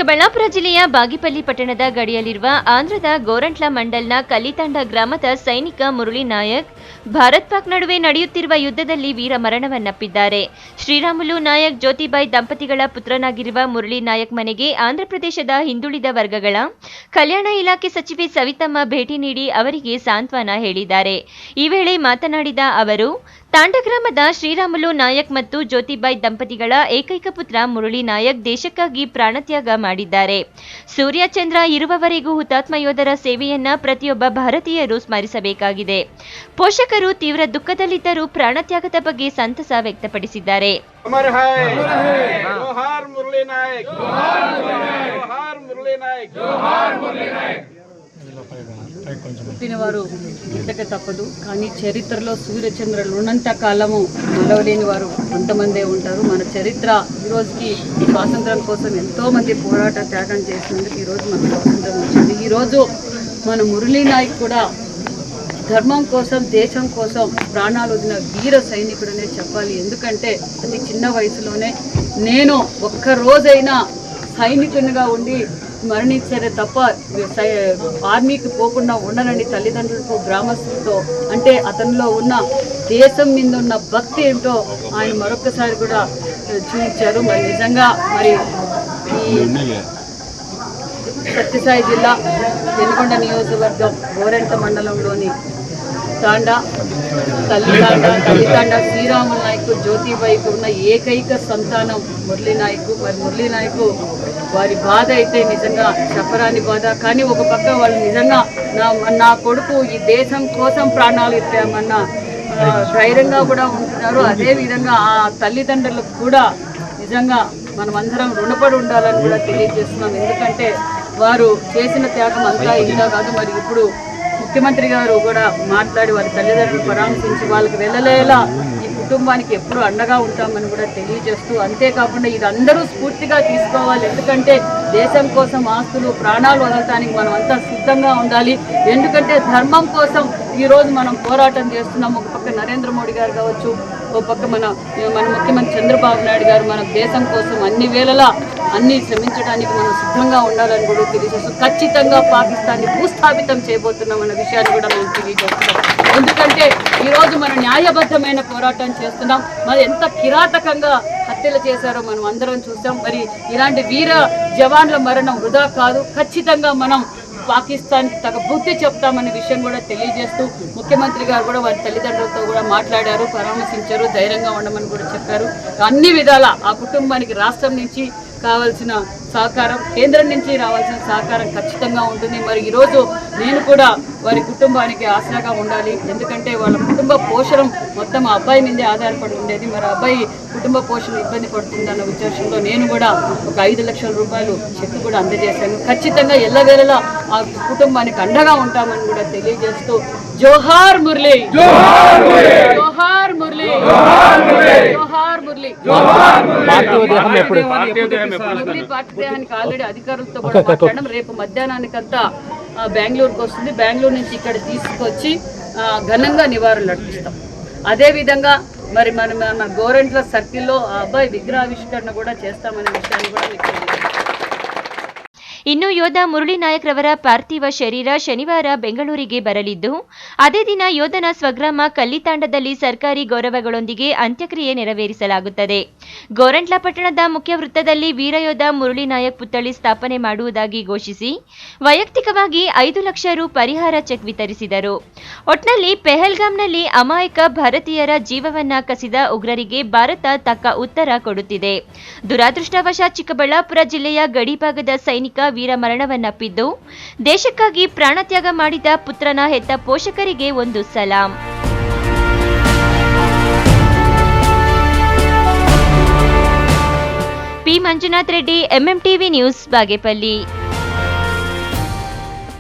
ಚಿಕ್ಕಬಳ್ಳಾಪುರ ಜಿಲ್ಲೆಯ ಬಾಗೇಪಲ್ಲಿ ಪಟ್ಟಣದ ಗಡಿಯಲ್ಲಿರುವ ಆಂಧ್ರದ ಗೋರಂಟ್ಲ ಮಂಡಲ್ನ ಕಲ್ಲಿತಾಂಡ ಗ್ರಾಮದ ಸೈನಿಕ ಮುರಳಿ ನಾಯಕ್ ಭಾರತ್ ಪಾಕ್ ನಡುವೆ ನಡೆಯುತ್ತಿರುವ ಯುದ್ಧದಲ್ಲಿ ವೀರ ಮರಣವನ್ನಪ್ಪಿದ್ದಾರೆ. ಶ್ರೀರಾಮುಲು ನಾಯಕ್ ಜ್ಯೋತಿಬಾಯಿ ದಂಪತಿಗಳ ಪುತ್ರನಾಗಿರುವ ಮುರಳಿ ನಾಯಕ್ ಮನೆಗೆ ಆಂಧ್ರಪ್ರದೇಶದ ಹಿಂದುಳಿದ ವರ್ಗಗಳ ಕಲ್ಯಾಣ ಇಲಾಖೆ ಸಚಿವೆ ಸವಿತಮ್ಮ ಭೇಟಿ ನೀಡಿ ಅವರಿಗೆ ಸಾಂತ್ವನ ಹೇಳಿದ್ದಾರೆ. ಈ ವೇಳೆ ಮಾತನಾಡಿದ ಅವರು, ತಾಂಡ ಗ್ರಾಮದ ಶ್ರೀರಾಮುಲು ನಾಯಕ್ ಮತ್ತು ಜ್ಯೋತಿಬಾಯಿ ದಂಪತಿಗಳ ಏಕೈಕ ಪುತ್ರ ಮುರಳಿ ನಾಯಕ್ ದೇಶಕ್ಕಾಗಿ ಪ್ರಾಣತ್ಯಾಗ ಮಾಡಿದ್ದಾರೆ. ಸೂರ್ಯ ಚಂದ್ರ ಇರುವವರೆಗೂ ಹುತಾತ್ಮ ಯೋಧರ ಸೇವೆಯನ್ನ ಪ್ರತಿಯೊಬ್ಬ ಭಾರತೀಯರು ಸ್ಮರಿಸಬೇಕಾಗಿದೆ. ಪೋಷಕರು ತೀವ್ರ ದುಃಖದಲ್ಲಿದ್ದರೂ ಪ್ರಾಣತ್ಯಾಗದ ಬಗ್ಗೆ ಸಂತಸ ವ್ಯಕ್ತಪಡಿಸಿದ್ದಾರೆ. పుట్టినవారు పుట్టక తప్పదు, కానీ చరిత్రలో సూర్యచంద్రులు ఉన్నంత కాలము మలవలేని వారు కొంతమందే ఉంటారు. మన చరిత్ర ఈరోజుకి స్వాతంత్రం కోసం ఎంతోమంది పోరాట త్యాగం చేసినందుకు ఈరోజు మనకు స్వాతంత్రం వచ్చింది. ఈరోజు మన మురళీ నాయక్ కూడా ధర్మం కోసం, దేశం కోసం ప్రాణాలు వదిలిన వీర సైనికుడనే చెప్పాలి. ఎందుకంటే అతి చిన్న వయసులోనే నేను ఒక్క రోజైనా సైనికునిగా ఉండి మరణించారే తప్ప ఆర్మీకి పోకుండా ఉండనండి తల్లిదండ్రులతో, గ్రామస్తులతో. అంటే అతనిలో ఉన్న దేశం మీద ఉన్న భక్తి ఏంటో ఆయన మరొకసారి కూడా చూపించారు. మరి నిజంగా మరి ఈ సత్యసాయి జిల్లా పెనుకొండ నియోజకవర్గం గోరెంట మండలంలోని తల్లితాండ శ్రీరాములు నాయక్ జ్యోతిబాయికి ఉన్న ఏకైక సంతానం మురళీ నాయక్. మరి మురళీ నాయక్ వారి బాధ అయితే నిజంగా చెప్పరాని బాధ. కానీ ఒక పక్క వాళ్ళు నిజంగా నా కొడుకు ఈ దేశం కోసం ప్రాణాలు ఇచ్చామన్న ధైర్యంగా కూడా ఉంటున్నారు. అదేవిధంగా ఆ తల్లిదండ్రులకు కూడా నిజంగా మనమందరం రుణపడి ఉండాలని కూడా తెలియజేస్తున్నాం. ఎందుకంటే వారు చేసిన త్యాగం అంతా ఇందా కాదు. మరి ఇప్పుడు ముఖ్యమంత్రి గారు కూడా మాట్లాడి వారి తల్లిదండ్రులు పరామర్శించి వాళ్ళకి వెళ్ళలేలా ఈ కుటుంబానికి ఎప్పుడు అండగా ఉంటామని కూడా తెలియజేస్తూ, అంతేకాకుండా ఇది అందరూ స్ఫూర్తిగా తీసుకోవాలి. ఎందుకంటే దేశం కోసం ఆస్తులు, ప్రాణాలు వదలటానికి మనం అంతా సిద్ధంగా ఉండాలి. ఎందుకంటే ధర్మం కోసం ఈరోజు మనం పోరాటం చేస్తున్నాం. ఒక పక్క నరేంద్ర మోడీ గారు కావచ్చు, ఒక పక్క మన ముఖ్యమంత్రి చంద్రబాబు నాయుడు గారు మన దేశం కోసం అన్ని వేళలా అన్ని శ్రమించడానికి మనం సిద్ధంగా ఉండాలని కూడా తెలియజేస్తూ, ఖచ్చితంగా పాకిస్తాన్ని భూస్థాపితం చేయబోతున్నామన్న విషయాన్ని కూడా మేము తెలియజేస్తున్నాం. ఎందుకంటే ఈరోజు మనం న్యాయబద్ధమైన పోరాటం చేస్తున్నాం. మరి ఎంత కిరాతకంగా హత్యలు చేశారో మనం అందరం చూసాం. మరి ఇలాంటి వీర జవాన్ల మరణం వృధా కాదు. ఖచ్చితంగా మనం పాకిస్తాన్కి తగ్గ బుద్ధి చెప్తామనే విషయం కూడా తెలియజేస్తూ, ముఖ్యమంత్రి గారు కూడా వారి తల్లిదండ్రులతో కూడా మాట్లాడారు, పరామర్శించారు, ధైర్యంగా ఉండమని కూడా చెప్పారు. అన్ని విధాల ఆ కుటుంబానికి రాష్ట్రం నుంచి కావాల్సిన సహకారం, కేంద్రం నుంచి రావాల్సిన సహకారం ఖచ్చితంగా ఉంటుంది. మరి ఈరోజు నేను కూడా వారి కుటుంబానికి ఆసరాగా ఉండాలి. ఎందుకంటే వాళ్ళ కుటుంబ పోషణ మొత్తం ఆ అబ్బాయి మీదే ఆధారపడి ఉండేది. మరి అబ్బాయి కుటుంబ పోషణ ఇబ్బంది పడుతుందన్న ఉద్దేశంలో నేను కూడా ఒక 5 లక్షల రూపాయలు చెక్ కూడా అందజేశాను. ఖచ్చితంగా ఎల్లవేళలా ఆ కుటుంబానికి అండగా ఉంటామని కూడా తెలియజేస్తూ, జోహార్ మురళి, జోహార్ మురళి, జోహార్ మురళి. పార్టీదేహానికి ఆల్రెడీ అధికారులతో కూడా మాట్లాడడం. రేపు మధ్యాహ్నానికంతా బెంగళూరుకు వస్తుంది. బెంగళూరు నుంచి ఇక్కడ తీసుకొచ్చి ఘనంగా నివాళులు అర్పిస్తాం. అదేవిధంగా మరి మన గోరెంట్ల సర్కిల్లో ఆ అబ్బాయి విగ్రహావిష్కరణ కూడా చేస్తామనే విషయాన్ని కూడా మీకు తెలియజేస్తాం. ಇನ್ನು ಯೋಧ ಮುರಳಿ ನಾಯಕ್ ರವರ ಪಾರ್ಥಿವ ಶರೀರ ಶನಿವಾರ ಬೆಂಗಳೂರಿಗೆ ಬರಲಿದ್ದು, ಅದೇ ದಿನ ಯೋಧನ ಸ್ವಗ್ರಾಮ ಕಲ್ಲಿತಾಂಡದಲ್ಲಿ ಸರ್ಕಾರಿ ಗೌರವಗಳೊಂದಿಗೆ ಅಂತ್ಯಕ್ರಿಯೆ ನೆರವೇರಿಸಲಾಗುತ್ತದೆ. ಗೋರಂಟ್ಲ ಪಟ್ಟಣದ ಮುಖ್ಯ ವೃತ್ತದಲ್ಲಿ ವೀರಯೋಧ ಮುರಳಿ ನಾಯಕ್ ಪುತ್ಥಳಿ ಸ್ಥಾಪನೆ ಮಾಡುವುದಾಗಿ ಘೋಷಿಸಿ ವೈಯಕ್ತಿಕವಾಗಿ 5 ಲಕ್ಷ ರು ಪರಿಹಾರ ಚೆಕ್ ವಿತರಿಸಿದರು. ಒಟ್ನಲ್ಲಿ ಪೆಹಲ್ಗಾಮ್ನಲ್ಲಿ ಅಮಾಯಕ ಭಾರತೀಯರ ಜೀವವನ್ನ ಕಸಿದ ಉಗ್ರರಿಗೆ ಭಾರತ ತಕ್ಕ ಉತ್ತರ ಕೊಡುತ್ತಿದೆ. ದುರಾದೃಷ್ಟವಶಾತ್ ಚಿಕ್ಕಬಳ್ಳಾಪುರ ಜಿಲ್ಲೆಯ ಗಡಿಭಾಗದ ಸೈನಿಕ ವೀರ ಮರಣವನ್ನಪ್ಪಿದ್ದು, ದೇಶಕ್ಕಾಗಿ ಪ್ರಾಣತ್ಯಾಗ ಮಾಡಿದ ಪುತ್ರನ ಹೆತ್ತ ಪೋಷಕರಿಗೆ ಒಂದು ಸಲಾಂ. P Manjunath Reddy, MMTV news, Bagepalli.